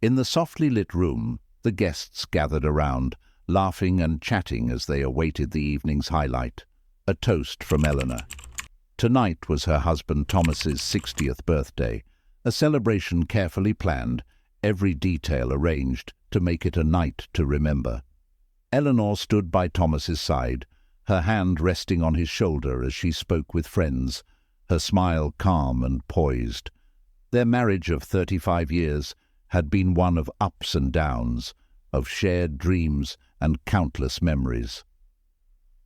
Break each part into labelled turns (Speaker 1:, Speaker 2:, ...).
Speaker 1: In the softly lit room, the guests gathered around, laughing and chatting as they awaited the evening's highlight, a toast from Eleanor. Tonight was her husband Thomas's 60th birthday, a celebration carefully planned, every detail arranged to make it a night to remember. Eleanor stood by Thomas's side, her hand resting on his shoulder as she spoke with friends, her smile calm and poised. Their marriage of 35 years had been one of ups and downs, of shared dreams and countless memories.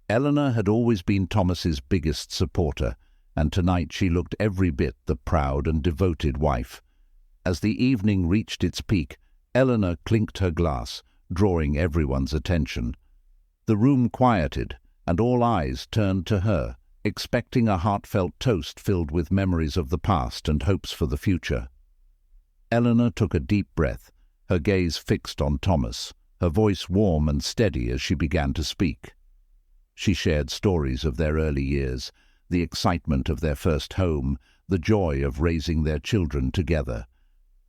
Speaker 1: Eleanor had always been Thomas's biggest supporter, and tonight she looked every bit the proud and devoted wife. As the evening reached its peak, Eleanor clinked her glass, drawing everyone's attention. The room quieted, and all eyes turned to her, expecting a heartfelt toast filled with memories of the past and hopes for the future. Eleanor took a deep breath, her gaze fixed on Thomas, her voice warm and steady as she began to speak. She shared stories of their early years, the excitement of their first home, the joy of raising their children together.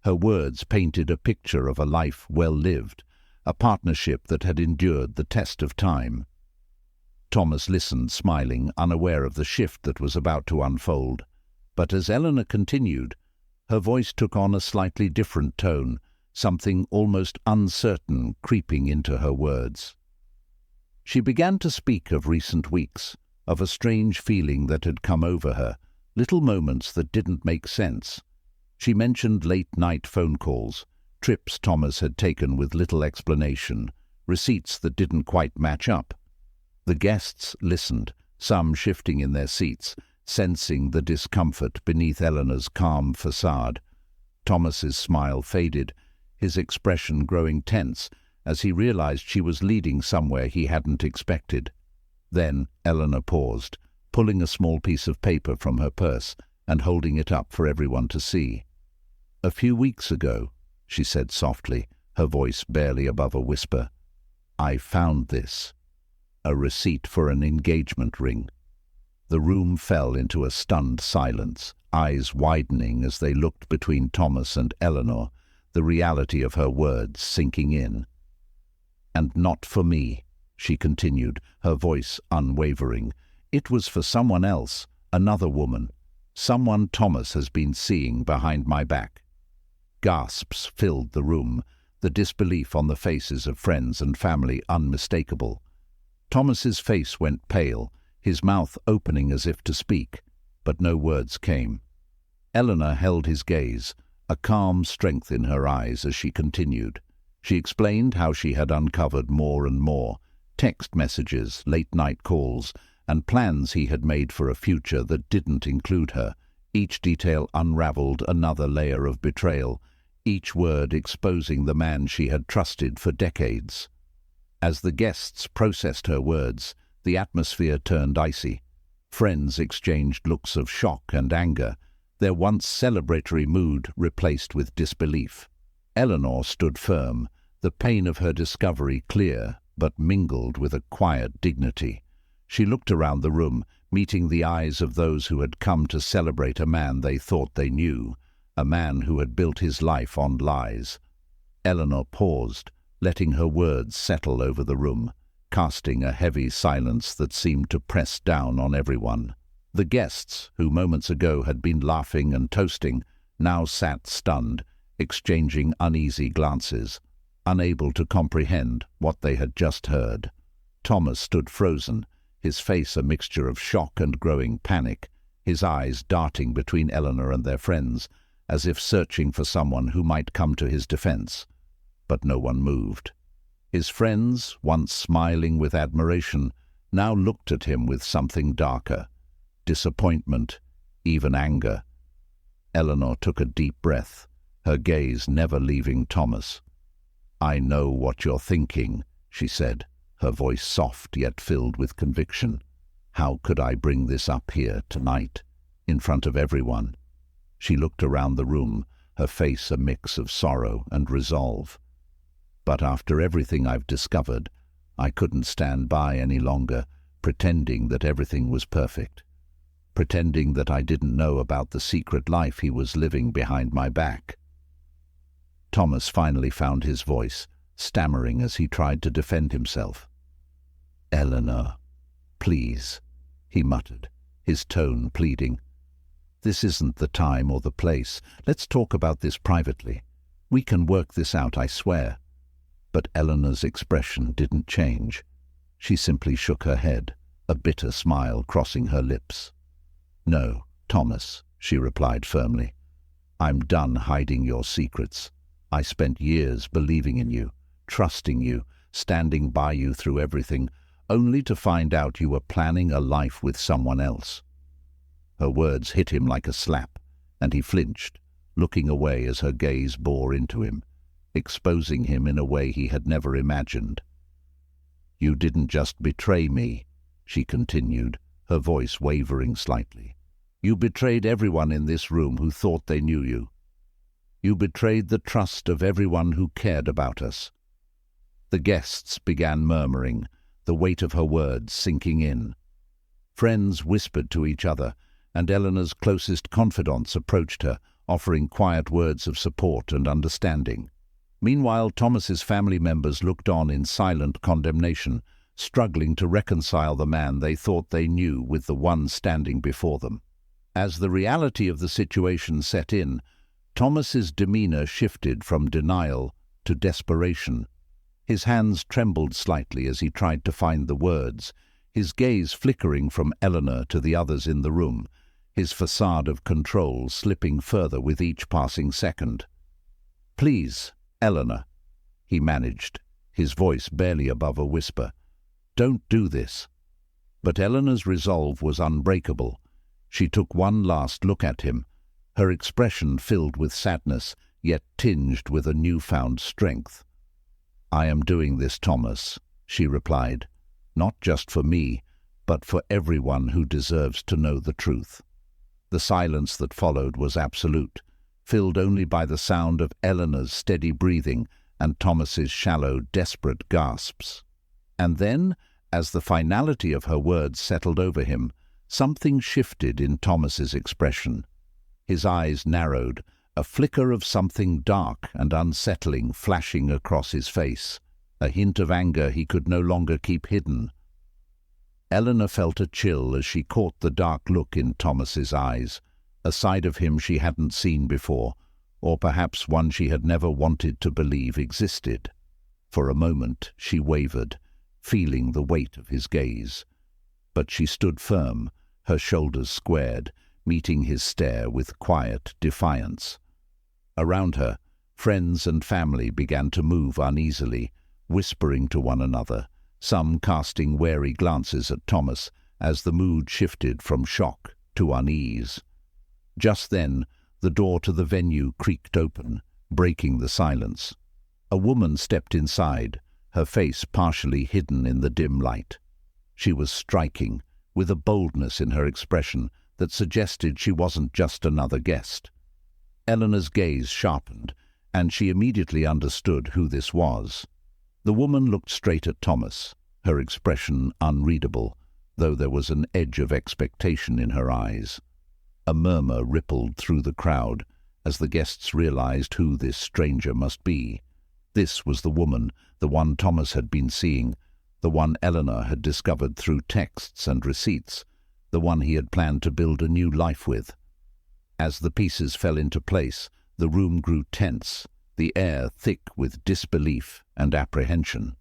Speaker 1: Her words painted a picture of a life well lived, a partnership that had endured the test of time. Thomas listened, smiling, unaware of the shift that was about to unfold. But as Eleanor continued, her voice took on a slightly different tone, something almost uncertain creeping into her words. She began to speak of recent weeks, of a strange feeling that had come over her, little moments that didn't make sense. She mentioned late-night phone calls, trips Thomas had taken with little explanation, receipts that didn't quite match up. The guests listened, some shifting in their seats, sensing the discomfort beneath Eleanor's calm facade. Thomas's smile faded, his expression growing tense as he realized she was leading somewhere he hadn't expected. Then Eleanor paused, pulling a small piece of paper from her purse and holding it up for everyone to see. "A few weeks ago," she said softly, her voice barely above a whisper, "I found this. A receipt for an engagement ring." The room fell into a stunned silence, eyes widening as they looked between Thomas and Eleanor, the reality of her words sinking in. "And not for me," she continued, her voice unwavering. "It was for someone else, another woman, someone Thomas has been seeing behind my back." Gasps filled the room, the disbelief on the faces of friends and family unmistakable. Thomas's face went pale, his mouth opening as if to speak, but no words came. Eleanor held his gaze, a calm strength in her eyes as she continued. She explained how she had uncovered more and more, text messages, late-night calls, and plans he had made for a future that didn't include her. Each detail unraveled another layer of betrayal, each word exposing the man she had trusted for decades. As the guests processed her words, the atmosphere turned icy. Friends exchanged looks of shock and anger, their once celebratory mood replaced with disbelief. Eleanor stood firm, the pain of her discovery clear, but mingled with a quiet dignity. She looked around the room, meeting the eyes of those who had come to celebrate a man they thought they knew, a man who had built his life on lies. Eleanor paused, letting her words settle over the room, casting a heavy silence that seemed to press down on everyone. The guests, who moments ago had been laughing and toasting, now sat stunned, exchanging uneasy glances, unable to comprehend what they had just heard. Thomas stood frozen, his face a mixture of shock and growing panic, his eyes darting between Eleanor and their friends, as if searching for someone who might come to his defense. But no one moved. His friends, once smiling with admiration, now looked at him with something darker, disappointment, even anger. Eleanor took a deep breath, her gaze never leaving Thomas. "I know what you're thinking," she said, her voice soft yet filled with conviction. "How could I bring this up here tonight, in front of everyone?" She looked around the room, her face a mix of sorrow and resolve. "But after everything I've discovered, I couldn't stand by any longer, pretending that everything was perfect, pretending that I didn't know about the secret life he was living behind my back." Thomas finally found his voice, stammering as he tried to defend himself. "Eleanor, please," he muttered, his tone pleading. "This isn't the time or the place. Let's talk about this privately. We can work this out, I swear." But Eleanor's expression didn't change. She simply shook her head, a bitter smile crossing her lips. "No, Thomas," she replied firmly. "I'm done hiding your secrets. I spent years believing in you, trusting you, standing by you through everything, only to find out you were planning a life with someone else." Her words hit him like a slap, and he flinched, looking away as her gaze bore into him, exposing him in a way he had never imagined. "You didn't just betray me," she continued, her voice wavering slightly. "You betrayed everyone in this room who thought they knew you. You betrayed the trust of everyone who cared about us." The guests began murmuring, the weight of her words sinking in. Friends whispered to each other, and Eleanor's closest confidants approached her, offering quiet words of support and understanding. Meanwhile, Thomas's family members looked on in silent condemnation, struggling to reconcile the man they thought they knew with the one standing before them. As the reality of the situation set in, Thomas's demeanor shifted from denial to desperation. His hands trembled slightly as he tried to find the words, his gaze flickering from Eleanor to the others in the room, his facade of control slipping further with each passing second. "Please, Eleanor," he managed, his voice barely above a whisper. "Don't do this." But Eleanor's resolve was unbreakable. She took one last look at him, her expression filled with sadness, yet tinged with a newfound strength. "I am doing this, Thomas," she replied, "not just for me, but for everyone who deserves to know the truth." The silence that followed was absolute, filled only by the sound of Eleanor's steady breathing and Thomas's shallow, desperate gasps. And then, as the finality of her words settled over him, something shifted in Thomas's expression. His eyes narrowed, a flicker of something dark and unsettling flashing across his face, a hint of anger he could no longer keep hidden. Eleanor felt a chill as she caught the dark look in Thomas's eyes, a side of him she hadn't seen before, or perhaps one she had never wanted to believe existed. For a moment she wavered, feeling the weight of his gaze. But she stood firm, her shoulders squared, meeting his stare with quiet defiance. Around her, friends and family began to move uneasily, whispering to one another, some casting wary glances at Thomas as the mood shifted from shock to unease. Just then, the door to the venue creaked open, breaking the silence. A woman stepped inside, her face partially hidden in the dim light. She was striking, with a boldness in her expression that suggested she wasn't just another guest. Eleanor's gaze sharpened, and she immediately understood who this was. The woman looked straight at Thomas, her expression unreadable, though there was an edge of expectation in her eyes. A murmur rippled through the crowd as the guests realized who this stranger must be. This was the woman, the one Thomas had been seeing, the one Eleanor had discovered through texts and receipts, the one he had planned to build a new life with. As the pieces fell into place, the room grew tense, the air thick with disbelief and apprehension.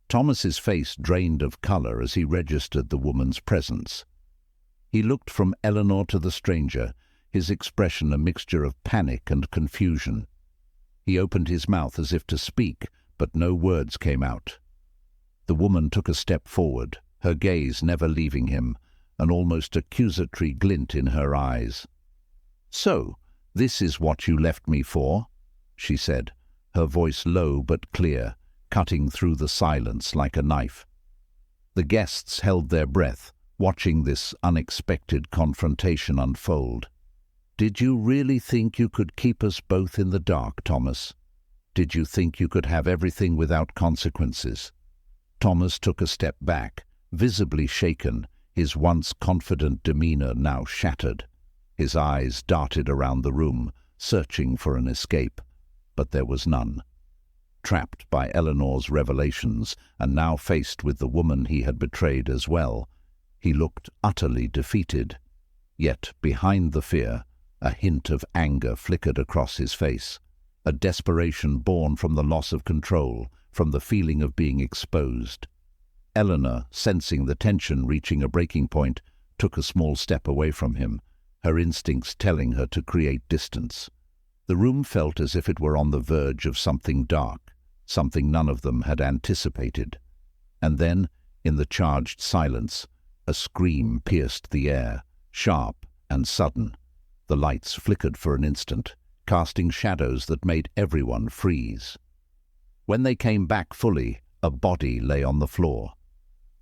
Speaker 1: Thomas's face drained of color as he registered the woman's presence. He looked from Eleanor to the stranger, his expression a mixture of panic and confusion. He opened his mouth as if to speak, but no words came out. The woman took a step forward, her gaze never leaving him, an almost accusatory glint in her eyes. "So, this is what you left me for?" she said, her voice low but clear, cutting through the silence like a knife. The guests held their breath, watching this unexpected confrontation unfold. "Did you really think you could keep us both in the dark, Thomas? Did you think you could have everything without consequences?" Thomas took a step back, visibly shaken, his once confident demeanor now shattered. His eyes darted around the room, searching for an escape. but there was none. Trapped by Eleanor's revelations, and now faced with the woman he had betrayed as well, he looked utterly defeated. Yet, behind the fear, a hint of anger flickered across his face, a desperation born from the loss of control, from the feeling of being exposed. Eleanor, sensing the tension reaching a breaking point, took a small step away from him, her instincts telling her to create distance. The room felt as if it were on the verge of something dark, something none of them had anticipated. And then, in the charged silence, a scream pierced the air, sharp and sudden. The lights flickered for an instant, casting shadows that made everyone freeze. When they came back fully, a body lay on the floor.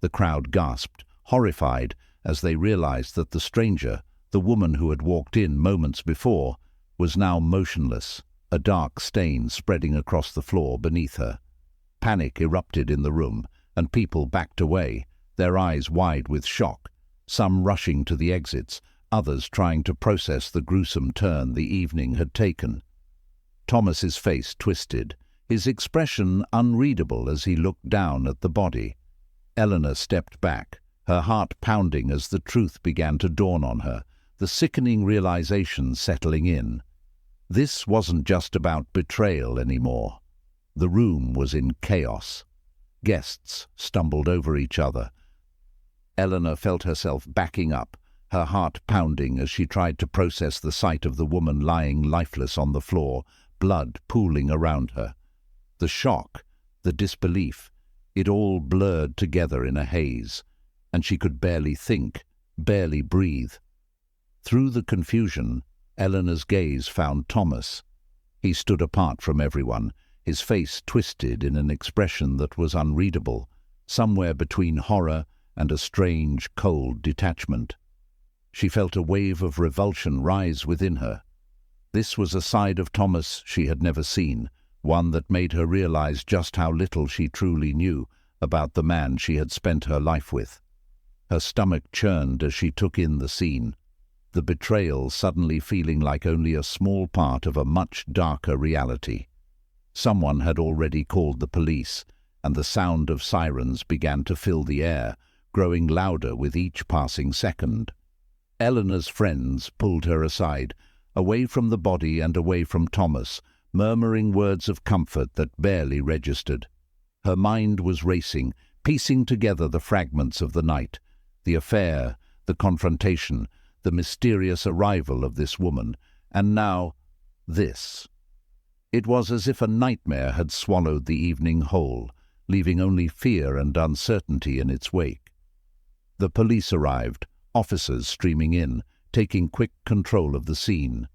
Speaker 1: The crowd gasped, horrified, as they realized that the stranger, the woman who had walked in moments before, was now motionless, a dark stain spreading across the floor beneath her. Panic erupted in the room, and people backed away, their eyes wide with shock, some rushing to the exits, others trying to process the gruesome turn the evening had taken. Thomas's face twisted, his expression unreadable as he looked down at the body. Eleanor stepped back, her heart pounding as the truth began to dawn on her, the sickening realization settling in. This wasn't just about betrayal anymore. The room was in chaos. Guests stumbled over each other. Eleanor felt herself backing up, her heart pounding as she tried to process the sight of the woman lying lifeless on the floor, blood pooling around her. The shock, the disbelief, it all blurred together in a haze, and she could barely think, barely breathe. Through the confusion, Eleanor's gaze found Thomas. He stood apart from everyone, his face twisted in an expression that was unreadable, somewhere between horror and a strange, cold detachment. She felt a wave of revulsion rise within her. This was a side of Thomas she had never seen, one that made her realize just how little she truly knew about the man she had spent her life with. Her stomach churned as she took in the scene, the betrayal suddenly feeling like only a small part of a much darker reality. Someone had already called the police, and the sound of sirens began to fill the air, growing louder with each passing second. Eleanor's friends pulled her aside, away from the body and away from Thomas, murmuring words of comfort that barely registered. Her mind was racing, piecing together the fragments of the night, the affair, the confrontation, the mysterious arrival of this woman, and now this. It was as if a nightmare had swallowed the evening whole, leaving only fear and uncertainty in its wake. The police arrived, officers streaming in, taking quick control of the scene.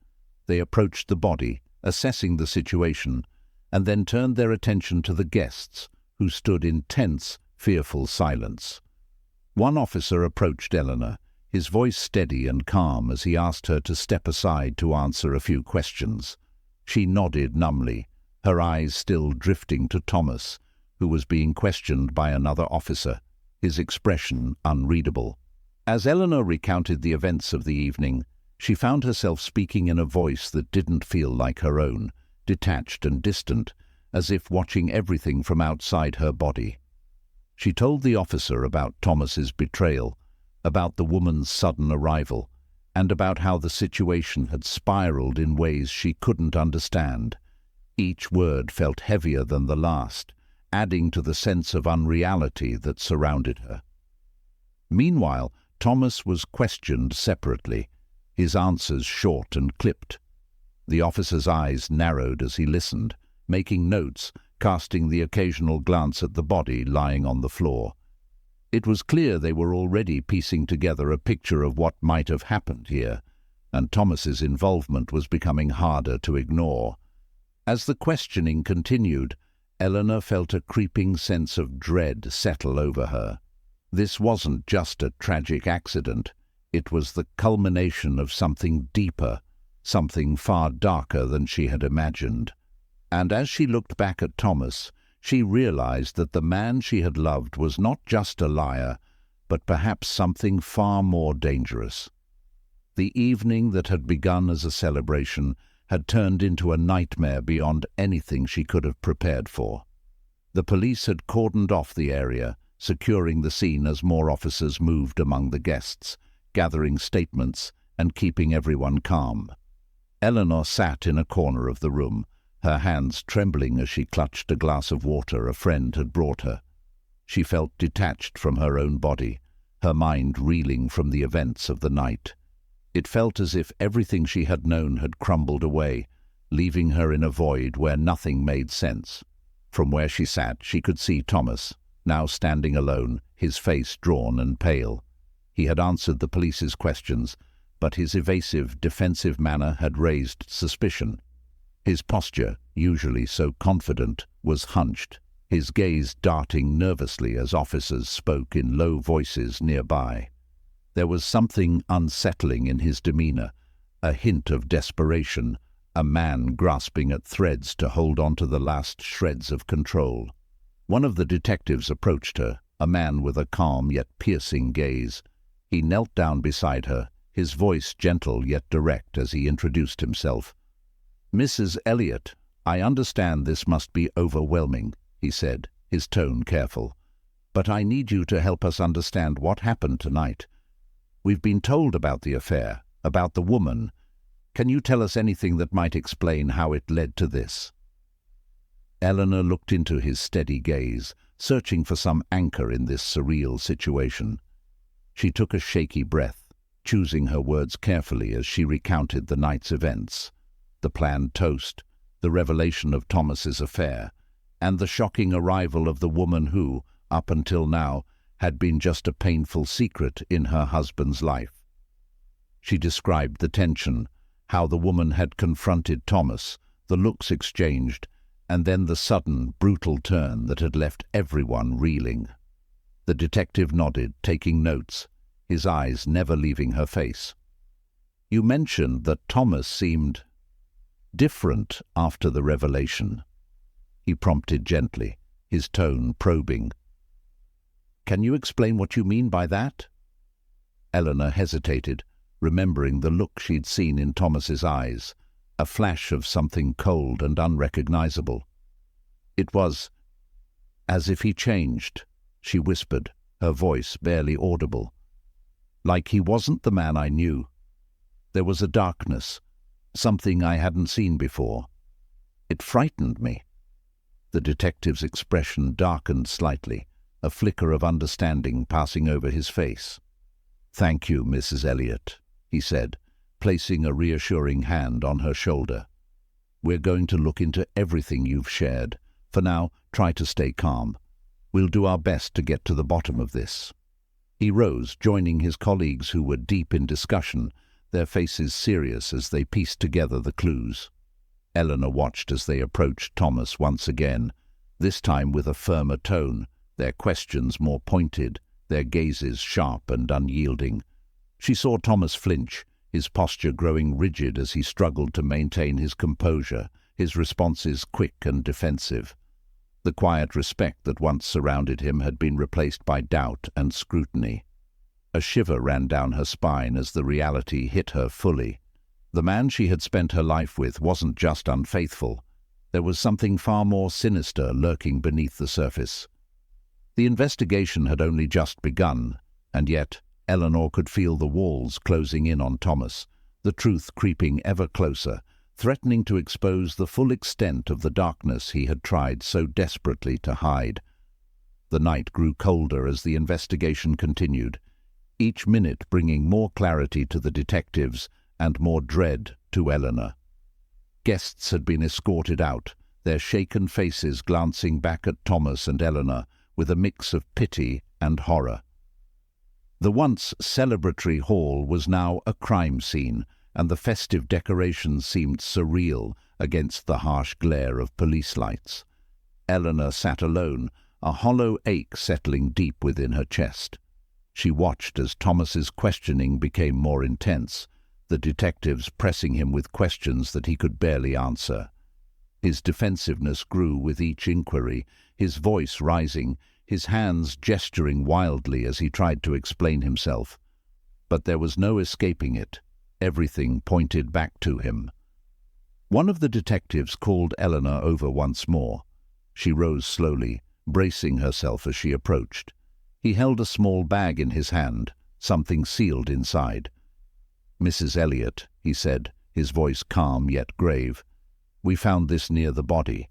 Speaker 1: They approached the body, assessing the situation, and then turned their attention to the guests, who stood in tense, fearful silence. One officer approached Eleanor, his voice steady and calm as he asked her to step aside to answer a few questions. She nodded numbly, her eyes still drifting to Thomas, who was being questioned by another officer, his expression unreadable. As Eleanor recounted the events of the evening, she found herself speaking in a voice that didn't feel like her own, detached and distant, as if watching everything from outside her body. She told the officer about Thomas's betrayal, about the woman's sudden arrival, and about how the situation had spiraled in ways she couldn't understand. Each word felt heavier than the last, adding to the sense of unreality that surrounded her. Meanwhile, Thomas was questioned separately, his answers short and clipped. The officer's eyes narrowed as he listened, making notes, casting the occasional glance at the body lying on the floor. It was clear they were already piecing together a picture of what might have happened here, and Thomas's involvement was becoming harder to ignore. As the questioning continued, Eleanor felt a creeping sense of dread settle over her. This wasn't just a tragic accident, it was the culmination of something deeper, something far darker than she had imagined. And as she looked back at Thomas, she realized that the man she had loved was not just a liar, but perhaps something far more dangerous. The evening that had begun as a celebration had turned into a nightmare beyond anything she could have prepared for. The police had cordoned off the area, securing the scene as more officers moved among the guests, gathering statements and keeping everyone calm. Eleanor sat in a corner of the room, her hands trembling as she clutched a glass of water a friend had brought her. She felt detached from her own body, her mind reeling from the events of the night. It felt as if everything she had known had crumbled away, leaving her in a void where nothing made sense. From where she sat, she could see Thomas, now standing alone, his face drawn and pale. He had answered the police's questions, but his evasive, defensive manner had raised suspicion. His posture, usually so confident, was hunched, his gaze darting nervously as officers spoke in low voices nearby. There was something unsettling in his demeanor, a hint of desperation, a man grasping at threads to hold on to the last shreds of control. One of the detectives approached her, a man with a calm yet piercing gaze. He knelt down beside her, his voice gentle yet direct as he introduced himself. "Mrs. Elliot, I understand this must be overwhelming," he said, his tone careful. "But I need you to help us understand what happened tonight. We've been told about the affair, about the woman. Can you tell us anything that might explain how it led to this?" Eleanor looked into his steady gaze, searching for some anchor in this surreal situation. She took a shaky breath, choosing her words carefully as she recounted the night's events, the planned toast, the revelation of Thomas's affair, and the shocking arrival of the woman who, up until now, had been just a painful secret in her husband's life. She described the tension, how the woman had confronted Thomas, the looks exchanged, and then the sudden, brutal turn that had left everyone reeling. The detective nodded, taking notes, his eyes never leaving her face. "You mentioned that Thomas seemed different after the revelation," he prompted gently, his tone probing. "Can you explain what you mean by that?" Eleanor hesitated, remembering the look she'd seen in Thomas's eyes, a flash of something cold and unrecognizable. "It was as if he changed," she whispered, her voice barely audible. "Like he wasn't the man I knew. There was a darkness, something I hadn't seen before. It frightened me." The detective's expression darkened slightly, a flicker of understanding passing over his face. "Thank you, Mrs. Elliot," he said, placing a reassuring hand on her shoulder. "We're going to look into everything you've shared. For now, try to stay calm. We'll do our best to get to the bottom of this." He rose, joining his colleagues who were deep in discussion, their faces serious as they pieced together the clues. Eleanor watched as they approached Thomas once again, this time with a firmer tone, their questions more pointed, their gazes sharp and unyielding. She saw Thomas flinch, his posture growing rigid as he struggled to maintain his composure, his responses quick and defensive. The quiet respect that once surrounded him had been replaced by doubt and scrutiny. A shiver ran down her spine as the reality hit her fully. The man she had spent her life with wasn't just unfaithful. There was something far more sinister lurking beneath the surface. The investigation had only just begun, and yet Eleanor could feel the walls closing in on Thomas, the truth creeping ever closer, threatening to expose the full extent of the darkness he had tried so desperately to hide. The night grew colder as the investigation continued, each minute bringing more clarity to the detectives and more dread to Eleanor. Guests had been escorted out, their shaken faces glancing back at Thomas and Eleanor with a mix of pity and horror. The once celebratory hall was now a crime scene, and the festive decorations seemed surreal against the harsh glare of police lights. Eleanor sat alone, a hollow ache settling deep within her chest. She watched as Thomas's questioning became more intense, the detectives pressing him with questions that he could barely answer. His defensiveness grew with each inquiry, his voice rising, his hands gesturing wildly as he tried to explain himself. But there was no escaping it. Everything pointed back to him. One of the detectives called Eleanor over once more. She rose slowly, bracing herself as she approached. He held a small bag in his hand, something sealed inside. "Mrs. Elliot," he said, his voice calm yet grave, "we found this near the body."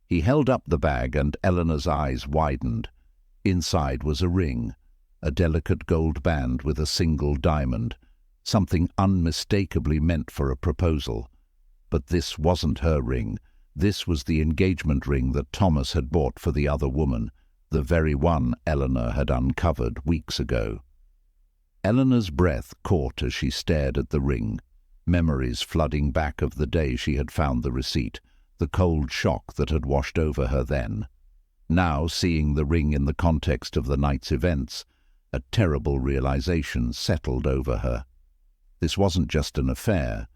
Speaker 1: He held up the bag and Eleanor's eyes widened. Inside was a ring, a delicate gold band with a single diamond, something unmistakably meant for a proposal. But this wasn't her ring. This was the engagement ring that Thomas had bought for the other woman, the very one Eleanor had uncovered weeks ago. Eleanor's breath caught as she stared at the ring, memories flooding back of the day she had found the receipt, the cold shock that had washed over her then. Now, seeing the ring in the context of the night's events, a terrible realization settled over her. This wasn't just an affair.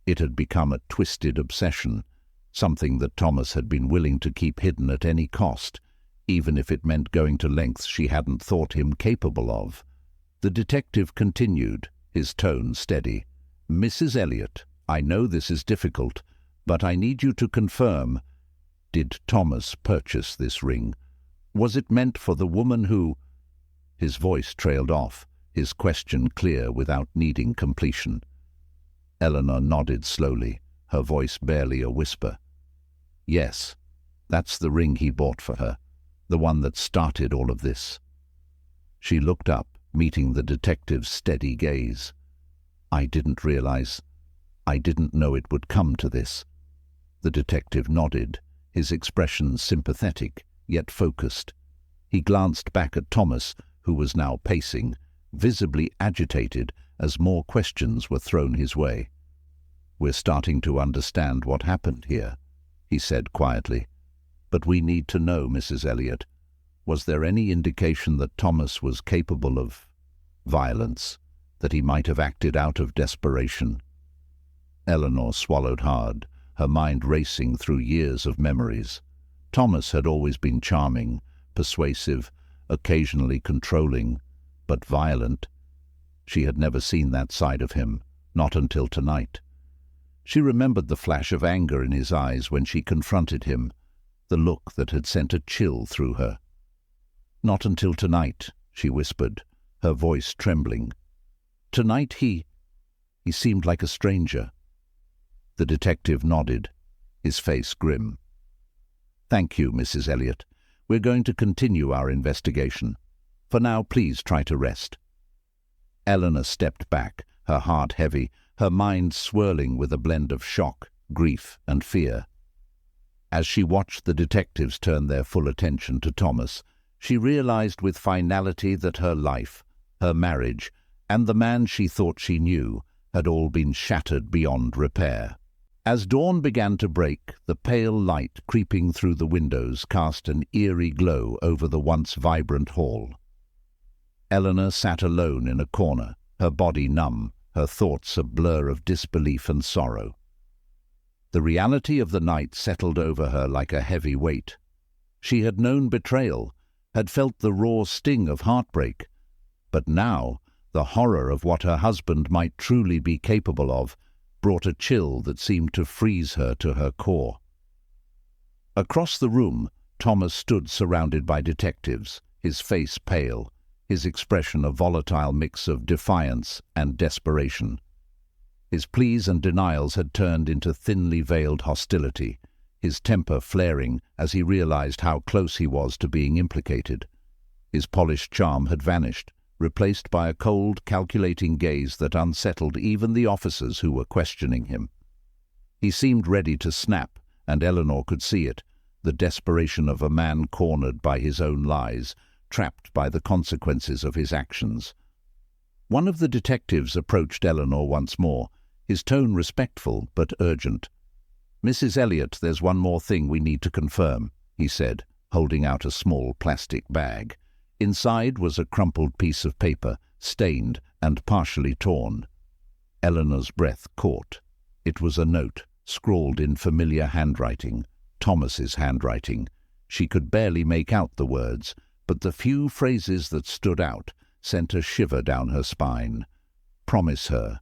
Speaker 1: It had become a twisted obsession, something that Thomas had been willing to keep hidden at any cost, even if it meant going to lengths she hadn't thought him capable of. The detective continued, his tone steady. "Mrs. Elliot, I know this is difficult, but I need you to confirm, did Thomas purchase this ring? Was it meant for the woman who—" His voice trailed off, his question clear without needing completion. Eleanor nodded slowly, her voice barely a whisper. "Yes, that's the ring he bought for her, the one that started all of this." She looked up, meeting the detective's steady gaze. I didn't know it would come to this." The detective nodded, his expression sympathetic, yet focused. He glanced back at Thomas, who was now pacing, visibly agitated as more questions were thrown his way. "We're starting to understand what happened here," he said quietly. "But we need to know, Mrs. Elliot, was there any indication that Thomas was capable of violence, that he might have acted out of desperation?" Eleanor swallowed hard, her mind racing through years of memories. Thomas had always been charming, persuasive, occasionally controlling, but violent. She had never seen that side of him, not until tonight. She remembered the flash of anger in his eyes when she confronted him, the look that had sent a chill through her. "Not until tonight," she whispered, her voice trembling. "Tonight he seemed like a stranger." The detective nodded, his face grim. "Thank you, Mrs. Elliot. We're going to continue our investigation. For now, please try to rest." Eleanor stepped back, her heart heavy, her mind swirling with a blend of shock, grief, and fear. As she watched the detectives turn their full attention to Thomas, she realized with finality that her life, her marriage, and the man she thought she knew had all been shattered beyond repair. As dawn began to break, the pale light creeping through the windows cast an eerie glow over the once vibrant hall. Eleanor sat alone in a corner, her body numb, her thoughts a blur of disbelief and sorrow. The reality of the night settled over her like a heavy weight. She had known betrayal, had felt the raw sting of heartbreak, but now the horror of what her husband might truly be capable of brought a chill that seemed to freeze her to her core. Across the room, Thomas stood surrounded by detectives, his face pale, his expression a volatile mix of defiance and desperation. His pleas and denials had turned into thinly veiled hostility, his temper flaring as he realized how close he was to being implicated. His polished charm had vanished, replaced by a cold, calculating gaze that unsettled even the officers who were questioning him. He seemed ready to snap, and Eleanor could see it, the desperation of a man cornered by his own lies, trapped by the consequences of his actions. One of the detectives approached Eleanor once more, his tone respectful but urgent. "Mrs. Elliot, there's one more thing we need to confirm," he said, holding out a small plastic bag. Inside was a crumpled piece of paper, stained and partially torn. Eleanor's breath caught. It was a note, scrawled in familiar handwriting, Thomas's handwriting. She could barely make out the words, but the few phrases that stood out sent a shiver down her spine. "Promise her.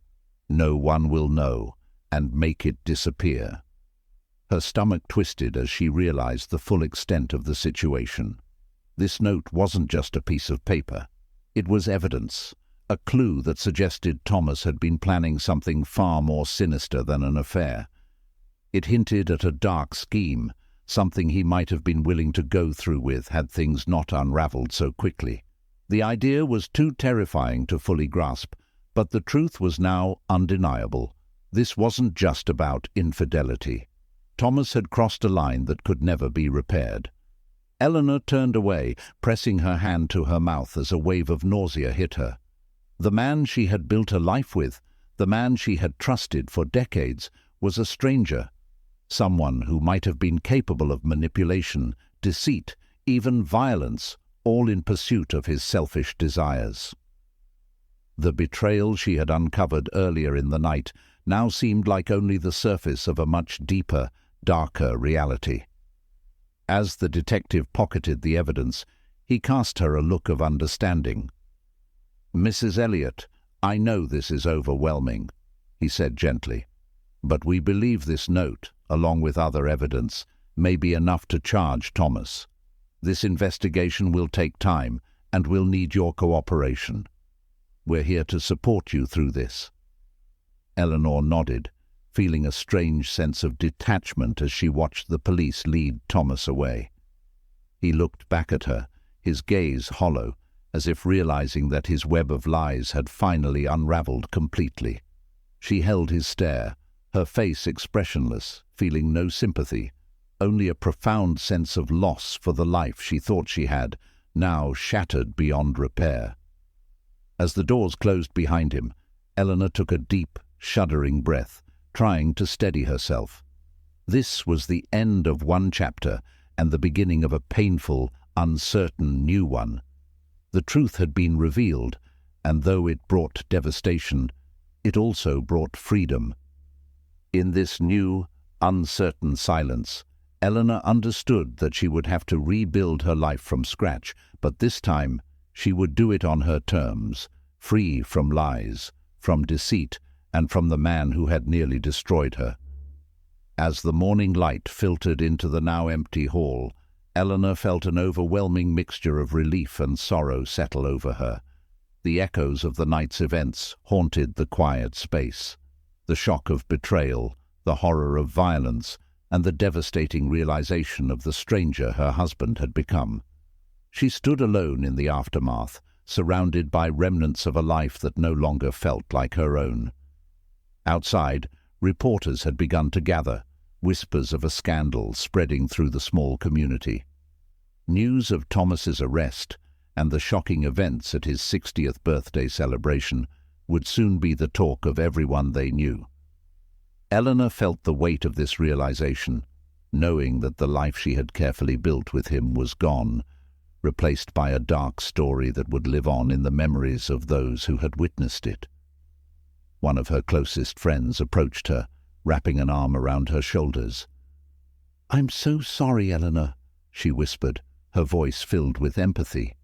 Speaker 1: No one will know. and make it disappear. Her stomach twisted as she realized the full extent of the situation. This note wasn't just a piece of paper. It was evidence, a clue that suggested Thomas had been planning something far more sinister than an affair. It hinted at a dark scheme, something he might have been willing to go through with had things not unraveled so quickly. The idea was too terrifying to fully grasp, but the truth was now undeniable. This wasn't just about infidelity. Thomas had crossed a line that could never be repaired. Eleanor turned away, pressing her hand to her mouth as a wave of nausea hit her. The man she had built a life with, the man she had trusted for decades, was a stranger. Someone who might have been capable of manipulation, deceit, even violence, all in pursuit of his selfish desires. The betrayal she had uncovered earlier in the night now seemed like only the surface of a much deeper, darker reality. As the detective pocketed the evidence, he cast her a look of understanding. "Mrs. Elliot, I know this is overwhelming," he said gently, "but we believe this note, along with other evidence, may be enough to charge Thomas. This investigation will take time, and we'll need your cooperation. We're here to support you through this." Eleanor nodded, feeling a strange sense of detachment as she watched the police lead Thomas away. He looked back at her, his gaze hollow, as if realizing that his web of lies had finally unraveled completely. She held his stare, her face expressionless, feeling no sympathy, only a profound sense of loss for the life she thought she had, now shattered beyond repair. As the doors closed behind him, Eleanor took a deep, shuddering breath, trying to steady herself. This was the end of one chapter and the beginning of a painful, uncertain new one. The truth had been revealed, and though it brought devastation, it also brought freedom. In this new, uncertain silence, Eleanor understood that she would have to rebuild her life from scratch, but this time she would do it on her terms, free from lies, from deceit, and from the man who had nearly destroyed her. As the morning light filtered into the now empty hall, Eleanor felt an overwhelming mixture of relief and sorrow settle over her. The echoes of the night's events haunted the quiet space. The shock of betrayal, the horror of violence, and the devastating realization of the stranger her husband had become. She stood alone in the aftermath, surrounded by remnants of a life that no longer felt like her own. Outside, reporters had begun to gather, whispers of a scandal spreading through the small community. News of Thomas's arrest and the shocking events at his 60th birthday celebration would soon be the talk of everyone they knew. Eleanor felt the weight of this realization, knowing that the life she had carefully built with him was gone, replaced by a dark story that would live on in the memories of those who had witnessed it. One of her closest friends approached her, wrapping an arm around her shoulders. "I'm so sorry, Eleanor," she whispered, her voice filled with empathy.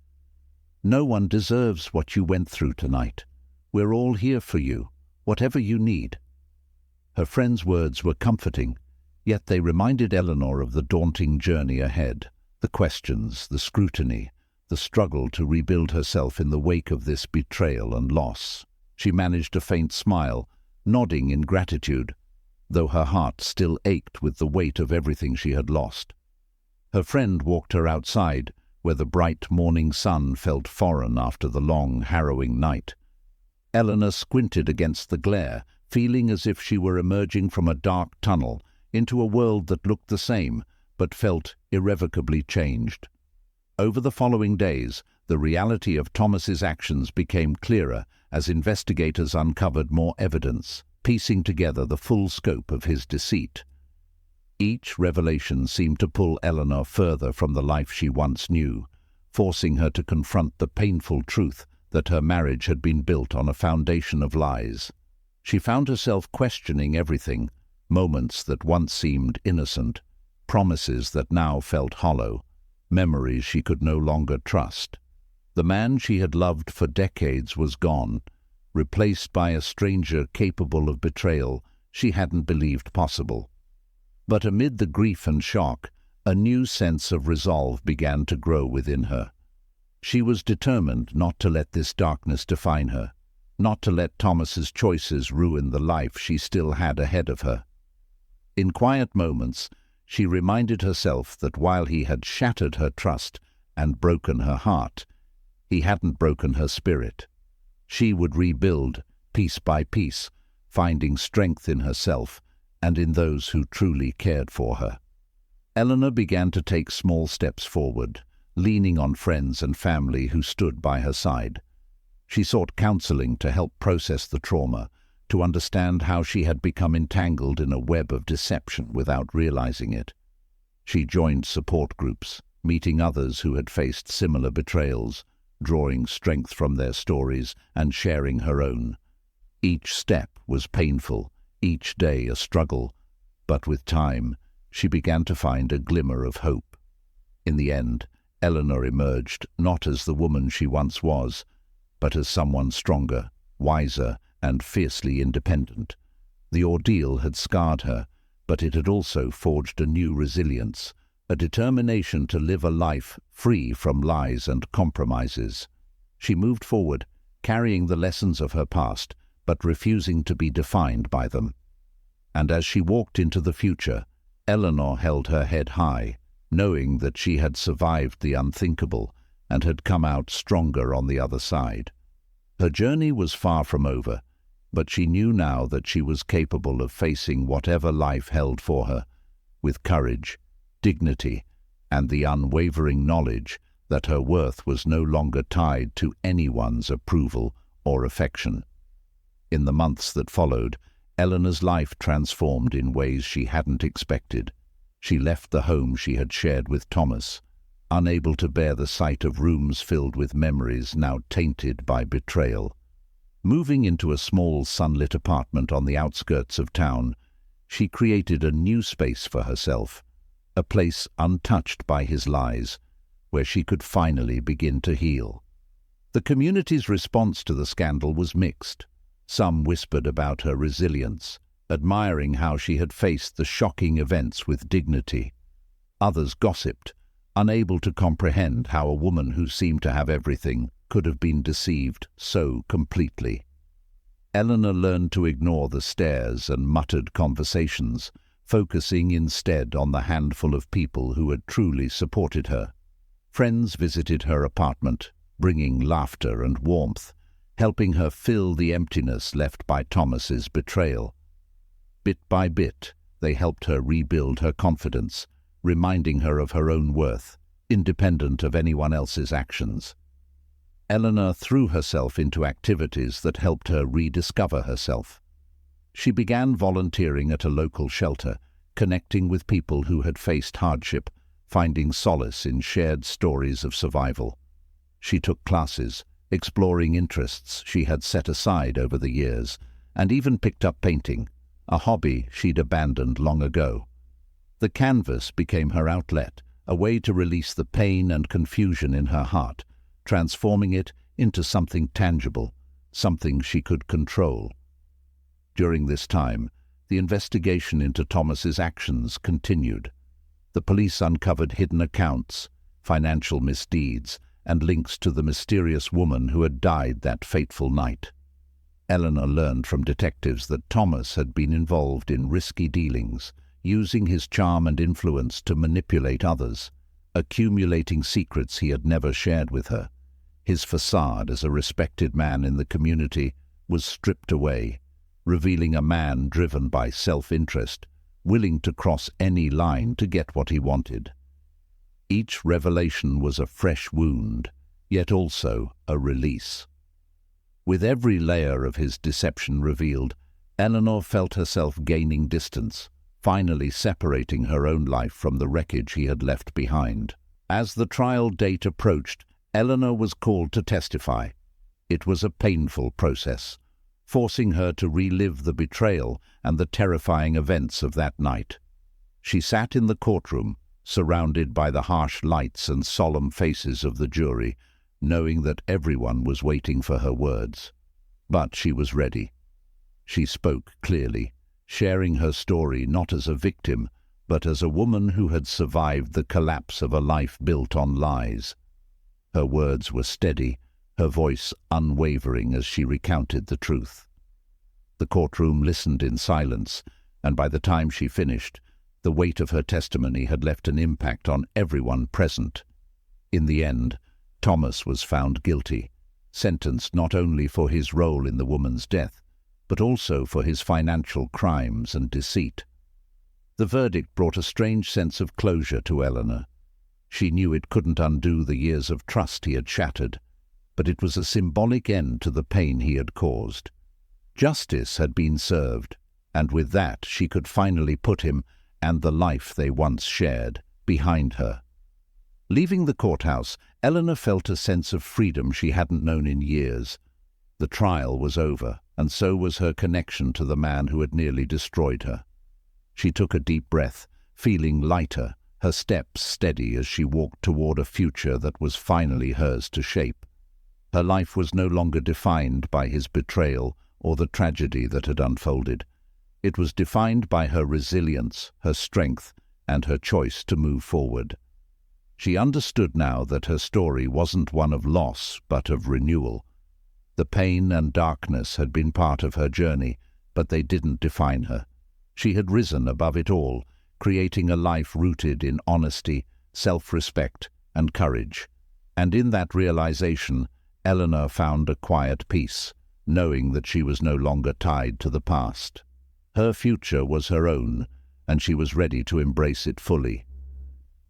Speaker 1: "No one deserves what you went through tonight. We're all here for you, whatever you need." Her friend's words were comforting, yet they reminded Eleanor of the daunting journey ahead, the questions, the scrutiny, the struggle to rebuild herself in the wake of this betrayal and loss. She managed a faint smile, nodding in gratitude, though her heart still ached with the weight of everything she had lost. Her friend walked her outside, where the bright morning sun felt foreign after the long, harrowing night. Eleanor squinted against the glare, feeling as if she were emerging from a dark tunnel into a world that looked the same, but felt irrevocably changed. Over the following days, the reality of Thomas's actions became clearer as investigators uncovered more evidence, piecing together the full scope of his deceit. Each revelation seemed to pull Eleanor further from the life she once knew, forcing her to confront the painful truth that her marriage had been built on a foundation of lies. She found herself questioning everything, moments that once seemed innocent, promises that now felt hollow, memories she could no longer trust. The man she had loved for decades was gone, replaced by a stranger capable of betrayal she hadn't believed possible. But amid the grief and shock, a new sense of resolve began to grow within her. She was determined not to let this darkness define her, not to let Thomas's choices ruin the life she still had ahead of her. In quiet moments, she reminded herself that while he had shattered her trust and broken her heart, he hadn't broken her spirit. She would rebuild, piece by piece, finding strength in herself and in those who truly cared for her. Eleanor began to take small steps forward, leaning on friends and family who stood by her side. She sought counseling to help process the trauma, to understand how she had become entangled in a web of deception without realizing it. She joined support groups, meeting others who had faced similar betrayals, drawing strength from their stories and sharing her own. Each step was painful, each day a struggle, but with time, she began to find a glimmer of hope. In the end, Eleanor emerged not as the woman she once was, but as someone stronger, wiser, and fiercely independent. The ordeal had scarred her, but it had also forged a new resilience, a determination to live a life free from lies and compromises. She moved forward, carrying the lessons of her past, but refusing to be defined by them. And as she walked into the future, Eleanor held her head high, knowing that she had survived the unthinkable and had come out stronger on the other side. Her journey was far from over, but she knew now that she was capable of facing whatever life held for her, with courage, dignity, and the unwavering knowledge that her worth was no longer tied to anyone's approval or affection. In the months that followed, Eleanor's life transformed in ways she hadn't expected. She left the home she had shared with Thomas, unable to bear the sight of rooms filled with memories now tainted by betrayal. Moving into a small sunlit apartment on the outskirts of town, she created a new space for herself, a place untouched by his lies, where she could finally begin to heal. The community's response to the scandal was mixed. Some whispered about her resilience, admiring how she had faced the shocking events with dignity. Others gossiped, unable to comprehend how a woman who seemed to have everything could have been deceived so completely. Eleanor learned to ignore the stares and muttered conversations, focusing instead on the handful of people who had truly supported her. Friends visited her apartment, bringing laughter and warmth, helping her fill the emptiness left by Thomas's betrayal. Bit by bit, they helped her rebuild her confidence, reminding her of her own worth, independent of anyone else's actions. Eleanor threw herself into activities that helped her rediscover herself. She began volunteering at a local shelter, connecting with people who had faced hardship, finding solace in shared stories of survival. She took classes, exploring interests she had set aside over the years, and even picked up painting, a hobby she'd abandoned long ago. The canvas became her outlet, a way to release the pain and confusion in her heart, transforming it into something tangible, something she could control. During this time, the investigation into Thomas's actions continued. The police uncovered hidden accounts, financial misdeeds, and links to the mysterious woman who had died that fateful night. Eleanor learned from detectives that Thomas had been involved in risky dealings, using his charm and influence to manipulate others, accumulating secrets he had never shared with her. His facade as a respected man in the community was stripped away, revealing a man driven by self-interest, willing to cross any line to get what he wanted. Each revelation was a fresh wound, yet also a release. With every layer of his deception revealed, Eleanor felt herself gaining distance, finally separating her own life from the wreckage he had left behind. As the trial date approached, Eleanor was called to testify. It was a painful process, forcing her to relive the betrayal and the terrifying events of that night. She sat in the courtroom, surrounded by the harsh lights and solemn faces of the jury, knowing that everyone was waiting for her words. But she was ready. She spoke clearly. sharing her story not as a victim, but as a woman who had survived the collapse of a life built on lies. Her words were steady, her voice unwavering as she recounted the truth. The courtroom listened in silence, and by the time she finished, the weight of her testimony had left an impact on everyone present. In the end, Thomas was found guilty, sentenced not only for his role in the woman's death, but also for his financial crimes and deceit. The verdict brought a strange sense of closure to Eleanor. She knew it couldn't undo the years of trust he had shattered, but it was a symbolic end to the pain he had caused. Justice had been served, and with that she could finally put him, and the life they once shared, behind her. Leaving the courthouse, Eleanor felt a sense of freedom she hadn't known in years. The trial was over, and so was her connection to the man who had nearly destroyed her. She took a deep breath, feeling lighter, her steps steady as she walked toward a future that was finally hers to shape. Her life was no longer defined by his betrayal or the tragedy that had unfolded. It was defined by her resilience, her strength, and her choice to move forward. She understood now that her story wasn't one of loss, but of renewal. The pain and darkness had been part of her journey, but they didn't define her. She had risen above it all, creating a life rooted in honesty, self-respect, and courage. And in that realization, Eleanor found a quiet peace, knowing that she was no longer tied to the past. Her future was her own, and she was ready to embrace it fully.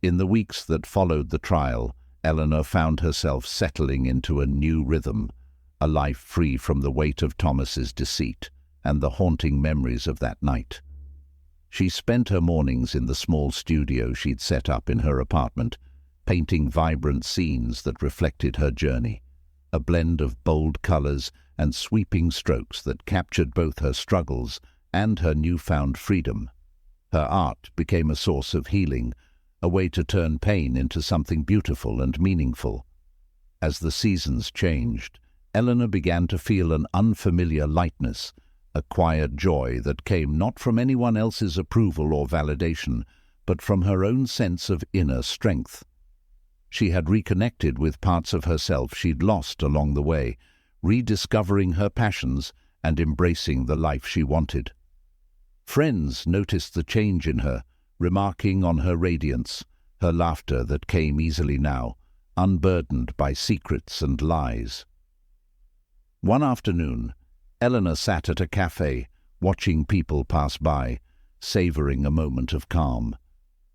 Speaker 1: In the weeks that followed the trial, Eleanor found herself settling into a new rhythm, a life free from the weight of Thomas's deceit and the haunting memories of that night. She spent her mornings in the small studio she'd set up in her apartment, painting vibrant scenes that reflected her journey, a blend of bold colors and sweeping strokes that captured both her struggles and her newfound freedom. Her art became a source of healing, a way to turn pain into something beautiful and meaningful. As the seasons changed, Eleanor began to feel an unfamiliar lightness, a quiet joy that came not from anyone else's approval or validation, but from her own sense of inner strength. She had reconnected with parts of herself she'd lost along the way, rediscovering her passions and embracing the life she wanted. Friends noticed the change in her, remarking on her radiance, her laughter that came easily now, unburdened by secrets and lies. One afternoon, Eleanor sat at a cafe, watching people pass by, savoring a moment of calm.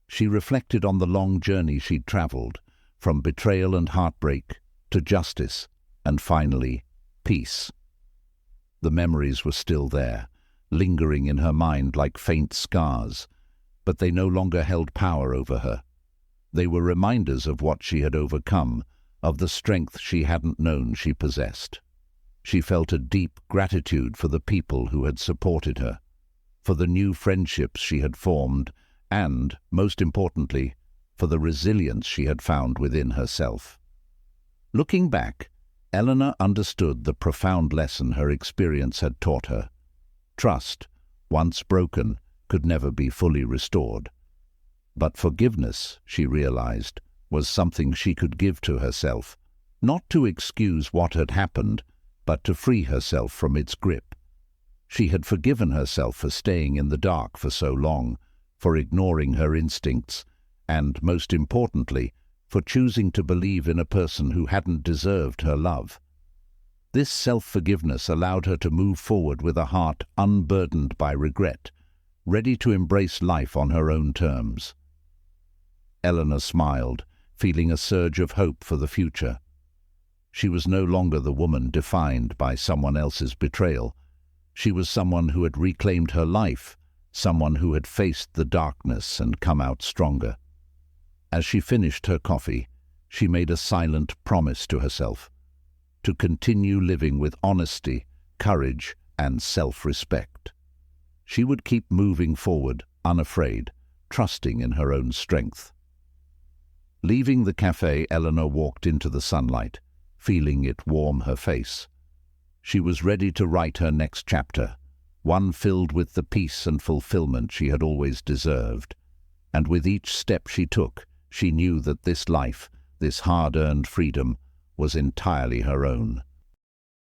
Speaker 1: She reflected on the long journey she'd traveled, from betrayal and heartbreak to justice, and finally, peace. The memories were still there, lingering in her mind like faint scars, but they no longer held power over her. They were reminders of what she had overcome, of the strength she hadn't known she possessed. She felt a deep gratitude for the people who had supported her, for the new friendships she had formed, and, most importantly, for the resilience she had found within herself. Looking back, Eleanor understood the profound lesson her experience had taught her. Trust, once broken, could never be fully restored. But forgiveness, she realized, was something she could give to herself, not to excuse what had happened, but to free herself from its grip. She had forgiven herself for staying in the dark for so long, for ignoring her instincts, and, most importantly, for choosing to believe in a person who hadn't deserved her love. This self-forgiveness allowed her to move forward with a heart unburdened by regret, ready to embrace life on her own terms. Eleanor smiled, feeling a surge of hope for the future. She was no longer the woman defined by someone else's betrayal. She was someone who had reclaimed her life, someone who had faced the darkness and come out stronger. As she finished her coffee, she made a silent promise to herself, to continue living with honesty, courage, and self-respect. She would keep moving forward, unafraid, trusting in her own strength. Leaving the cafe, Eleanor walked into the sunlight, feeling it warm her face. She was ready to write her next chapter, one filled with the peace and fulfillment she had always deserved. And with each step she took, she knew that this life, this hard-earned freedom, was entirely her own.